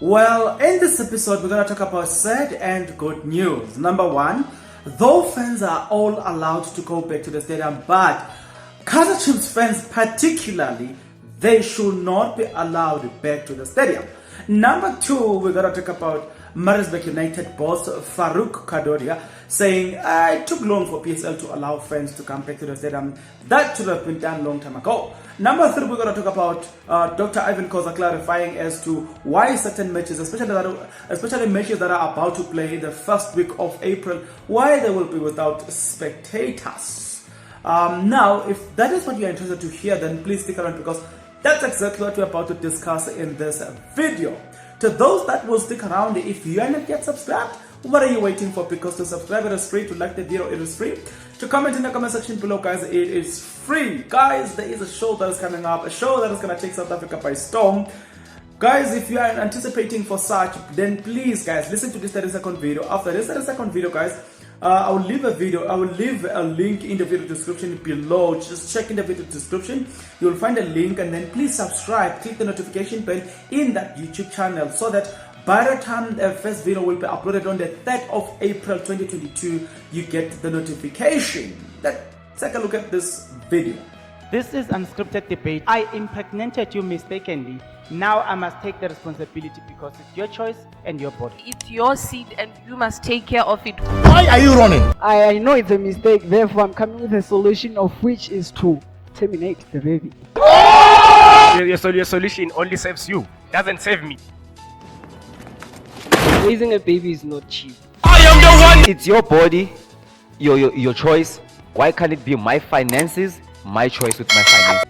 Well, in this episode, we're going to talk about sad and good news. Number one, though fans are all allowed to go back to the stadium, but KAIZER Chiefs fans particularly, they should not be allowed back to the stadium. Number two, we're going to talk about Maritzburg United boss Farouk Kadoria saying it took long for PSL to allow fans to come back to the stadium. That should have been done a long time ago. Number three, we're going to talk about Dr. Ivan KHOZA clarifying as to why certain matches, especially matches that are about to play the first week of April, why they will be without spectators. Now, if that is what you're interested to hear, then please stick around because that's exactly what we're about to discuss in this video. To those that will stick around, if you are not yet subscribed, what are you waiting for? Because to subscribe it is free, to like the video it is free, to comment in the comment section below, guys, it is free. Guys, there is a show that is coming up, a show that is going to take South Africa by storm. Guys, if you are anticipating for such, then please, guys, listen to this 30-second video. After this 30-second video, guys, I will leave a link in the video description below. Just check in the video description. You will find a link, and then please subscribe, click the notification bell in that YouTube channel so that by the time the first video will be uploaded on the 3rd of April 2022, you get the notification. Let's take a look at this video. This is unscripted debate. I impregnated you mistakenly. Now I must take the responsibility because it's your choice and your body. It's your seed and you must take care of it. Why are you running? I know it's a mistake, therefore I'm coming with a solution of which is to terminate the baby. Your solution only saves you, doesn't save me. Raising a baby is not cheap. I am the one! It's your body, your choice. Why can't it be my finances, my choice with my finances?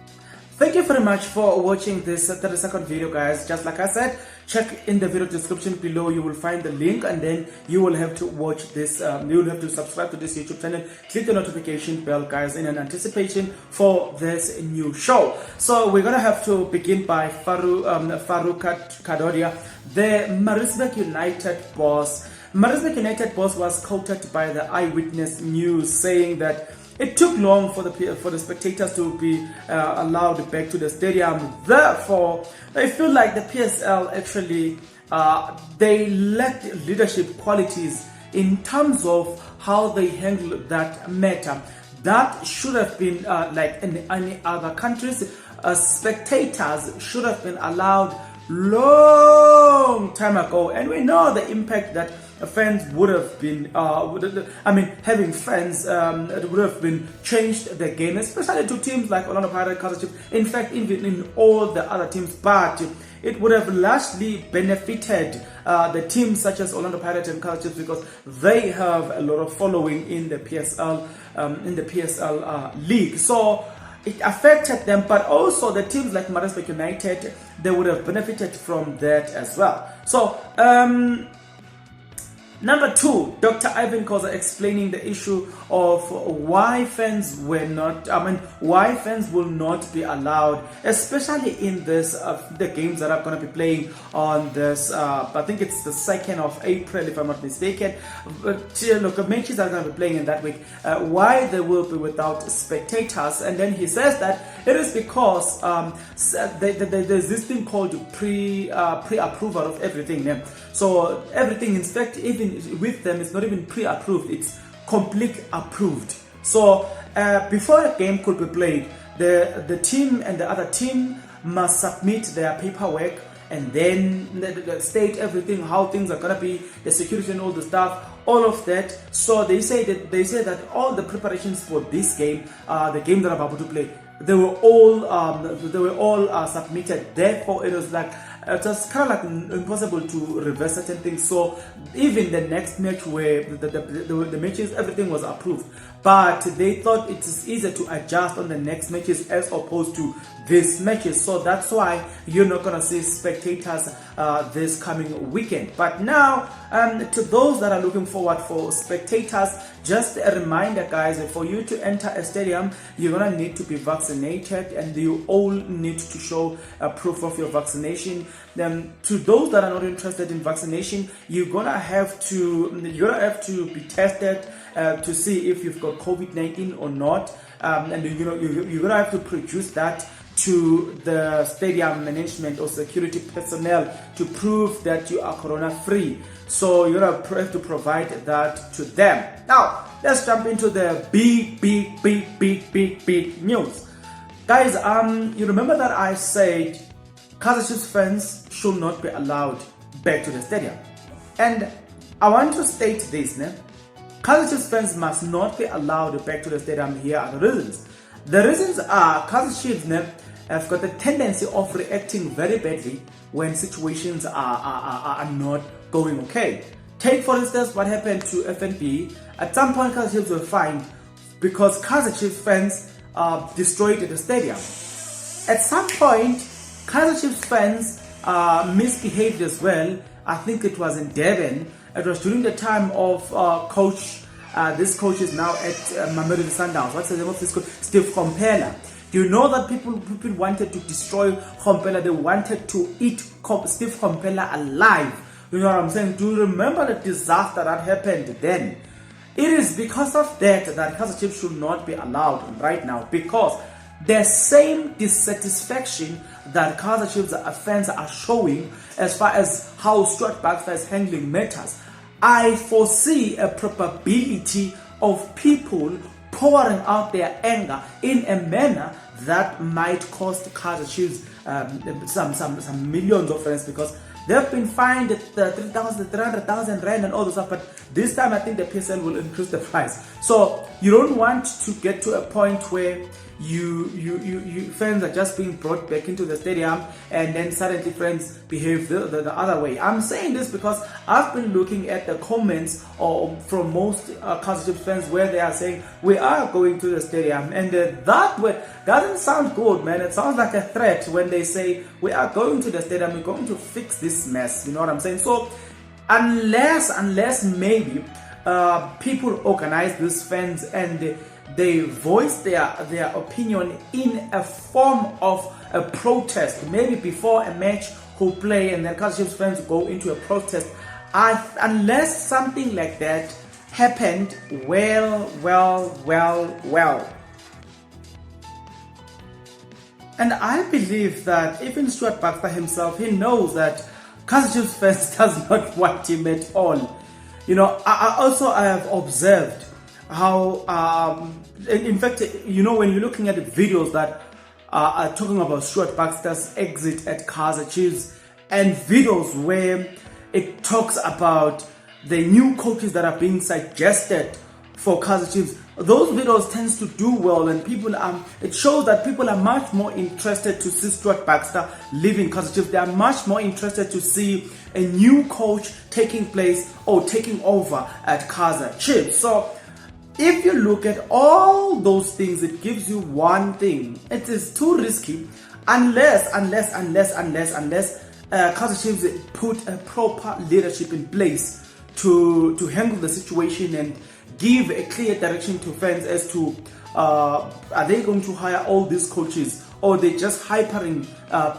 Thank you very much for watching this 30-second video, guys. Just like I said, check in the video description below. You will find the link, and then you will have to watch this. You will have to subscribe to this YouTube channel. Click the notification bell, guys, in an anticipation for this new show. So we're gonna have to begin by Farouk Kadoria, the Maritzburg United boss. Maritzburg United boss was quoted by the Eyewitness News saying that it took long for the spectators to be allowed back to the stadium. Therefore, I feel like the PSL actually they lacked leadership qualities in terms of how they handled that matter. That should have been like in any other countries. Spectators should have been allowed long time ago, and we know the impact that fans would have been having fans would have been changed the game, especially to teams like Orlando Pirates, KAIZER Chiefs, in fact even in all the other teams, but it would have largely benefited the teams such as Orlando Pirates and KAIZER Chiefs because they have a lot of following in the PSL league. So it affected them, but also the teams like Maritzburg United, they would have benefited from that as well. So number two, Dr. Ivan KHOZA explaining the issue of why fans were not, why fans will not be allowed, especially in this the games that are going to be playing on this. I think it's the 2nd of April, if I'm not mistaken. Look, the matches are going to be playing in that week. Why they will be without spectators, and then he says that it is because there's this thing called pre-approval of everything. So everything, in fact, even with them, it's not even pre-approved, it's complete approved. So before a game could be played, the team and the other team must submit their paperwork and then state everything, how things are gonna be, the security and all the stuff, all of that. So they say that all the preparations for this game, the game that I'm about to play, they were all submitted. Therefore, it was like it was kind of like impossible to reverse certain things. So even the next match where the matches, everything was approved, but they thought it is easier to adjust on the next matches as opposed to these matches. So that's why you're not gonna see spectators this coming weekend. But now, to those that are looking forward for spectators, just a reminder, guys, for you to enter a stadium, you're gonna need to be vaccinated, and you all need to show a proof of your vaccination. Then, to those that are not interested in vaccination, you're gonna have to be tested to see if you've got COVID-19 or not, and you're gonna have to produce that to the stadium management or security personnel to prove that you are corona free. So you have to provide that to them. Now let's jump into the big news, guys. You remember that I said KAIZER Chiefs fans should not be allowed back to the stadium, and I want to state this. KAIZER Chiefs fans must not be allowed back to the stadium. Here are the reasons. The reasons are KAIZER Chiefs have got a tendency of reacting very badly when situations are not going okay. Take for instance what happened to FNB. At some point KAIZER Chiefs were fined because KAIZER Chiefs fans destroyed the stadium. At some point KAIZER Chiefs fans misbehaved as well. I think it was in Durban. It was during the time of coach. This coach is now at Mamelodi Sundowns. What's the name of this coach? Steve Kompela. Do you know that people wanted to destroy Kompela? They wanted to eat Steve Kompela alive. You know what I'm saying? Do you remember the disaster that happened then? It is because of that KAIZER Chiefs should not be allowed right now, because the same dissatisfaction that KAIZER Chiefs fans are showing as far as how Stuart Baxter is handling matters. I foresee a probability of people pouring out their anger in a manner that might cost KAIZER Chiefs some millions of rands, because they've been fined 300,000 rand and all this stuff, but this time I think the PSL will increase the price. So you don't want to get to a point where you fans are just being brought back into the stadium and then suddenly fans behave the other way. I'm saying this because I've been looking at the comments from most KAIZER Chiefs fans where they are saying we are going to the stadium, and that word doesn't sound good, man. It sounds like a threat when they say we are going to the stadium, we're going to fix this mess. You know what I'm saying? So unless maybe people organize these fans and they voice their opinion in a form of a protest, maybe before a match who play, and then KAIZER Chiefs fans go into a protest. Unless something like that happened, well. And I believe that even Stuart Baxter himself, he knows that KAIZER Chiefs fans does not want him at all. You know, I have observed how in fact, you know, when you're looking at the videos that are talking about Stuart Baxter's exit at KAIZER Chiefs, and videos where it talks about the new coaches that are being suggested for KAIZER Chiefs, those videos tends to do well, and people it shows that people are much more interested to see Stuart Baxter leaving KAIZER Chiefs. They are much more interested to see a new coach taking place or taking over at KAIZER Chiefs. So if you look at all those things, it gives you one thing: it is too risky unless KAIZER Chiefs put a proper leadership in place to handle the situation and give a clear direction to fans as to are they going to hire all these coaches, or they just hypering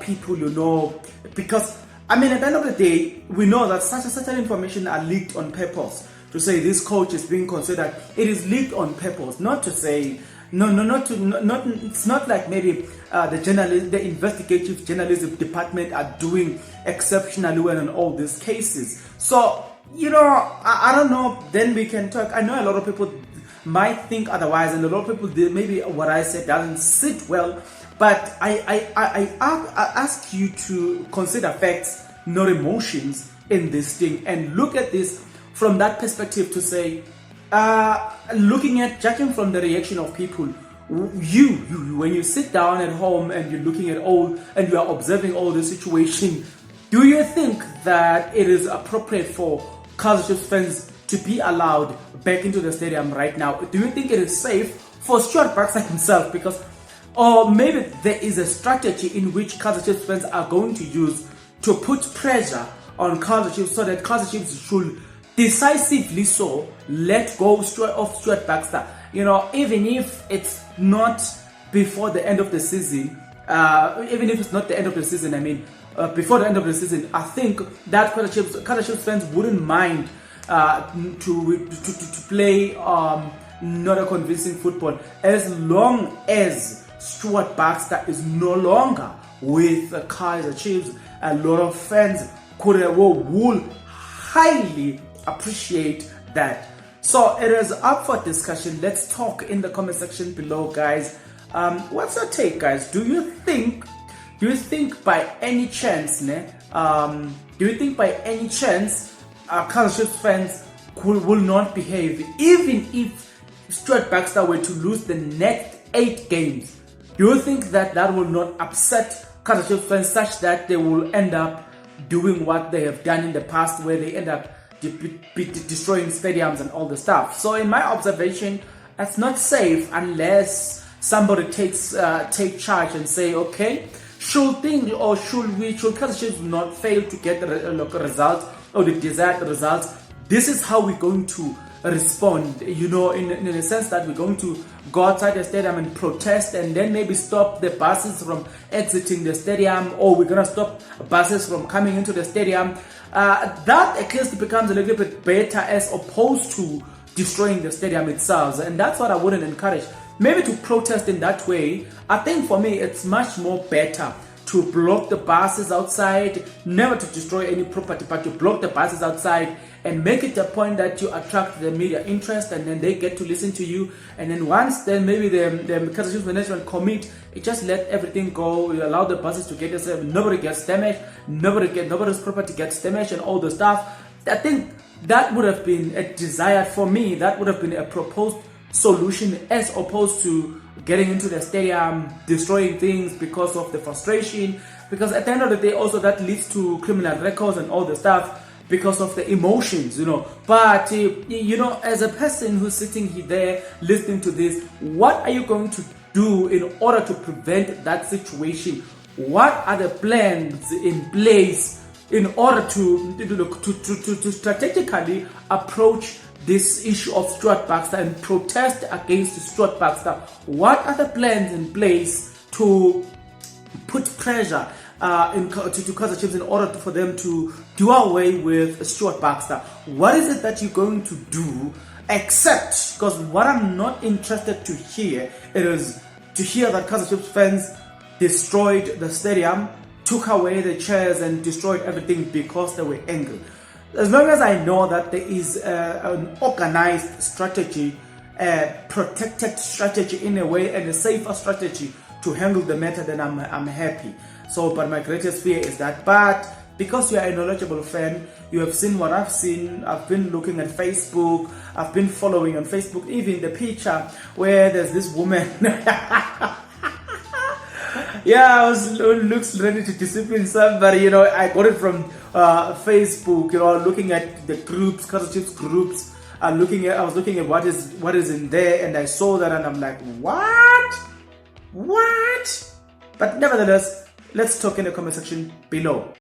people, you know? Because I mean, at the end of the day, we know that certain information are leaked on purpose. To say this coach is being considered, it is leaked on purpose, not to say it's not like maybe the investigative journalism department are doing exceptionally well in all these cases. So, you know, I don't know, then we can talk. I know a lot of people might think otherwise, and a lot of people, maybe what I said doesn't sit well, but I ask you to consider facts, not emotions in this thing, and look at this from that perspective, to say, judging from the reaction of people, you when you sit down at home and you're looking at all, and you are observing all the situation, do you think that it is appropriate for KAIZER Chiefs fans to be allowed back into the stadium right now? Do you think it is safe for Stuart Baxter himself? Because, or maybe there is a strategy in which KAIZER Chiefs fans are going to use to put pressure on KAIZER Chiefs, so that KAIZER Chiefs should decisively so let go of Stuart Baxter. You know, even if it's not before the end of the season, even if it's not the end of the season, I mean, before the end of the season, I think that KAIZER Chiefs fans wouldn't mind to play not a convincing football, as long as Stuart Baxter is no longer with the KAIZER Chiefs, a lot of fans will highly appreciate that. So it is up for discussion. Let's talk in the comment section below, guys. What's your take, guys? Do you think by any chance, KAIZER Chiefs fans will not behave even if Stuart Baxter were to lose the next 8 games? Do you think that will not upset KAIZER Chiefs fans such that they will end up doing what they have done in the past, where they end up destroying stadiums and all the stuff? So in my observation, it's not safe unless somebody take charge and say, okay, should KAIZER Chiefs not fail to get the result or the desired results, this is how we're going to respond, in a sense that we're going to go outside the stadium and protest, and then maybe stop the buses from exiting the stadium, or we're going to stop buses from coming into the stadium. That at least becomes a little bit better as opposed to destroying the stadium itself, and that's what I wouldn't encourage. Maybe to protest in that way. I think for me it's much more better to block the buses outside, never to destroy any property, but to block the buses outside and make it a point that you attract the media interest, and then they get to listen to you. And then once then maybe the KAIZER Chiefs management commit, it just let everything go, you allow the buses to get yourself, nobody gets damaged, nobody's property gets damaged and all the stuff. I think that would have been a desired, for me, that would have been a proposed solution, as opposed to getting into the stadium, destroying things because of the frustration, because at the end of the day also that leads to criminal records and all the stuff because of the emotions, But as a person who's sitting there listening to this, what are you going to do in order to prevent that situation? What are the plans in place in order to strategically approach this issue of Stuart Baxter and protest against Stuart Baxter? What are the plans in place to put pressure to KAIZER Chiefs in order for them to do away with Stuart Baxter? What is it that you're going to do? Except, because what I'm not interested to hear is to hear that KAIZER Chiefs fans destroyed the stadium, took away the chairs and destroyed everything because they were angry. As long as I know that there is an organized strategy, a protected strategy in a way, and a safer strategy to handle the matter, then I'm happy. So, but my greatest fear is that. But because you are a knowledgeable fan, you have seen what I've seen. I've been looking at Facebook. I've been following on Facebook, even the picture where there's this woman. Yeah, looks ready to discipline somebody. I got it from Facebook. Looking at the groups, KAIZER Chiefs groups. I was looking at what is in there, and I saw that, and I'm like, what? But nevertheless, let's talk in the comment section below.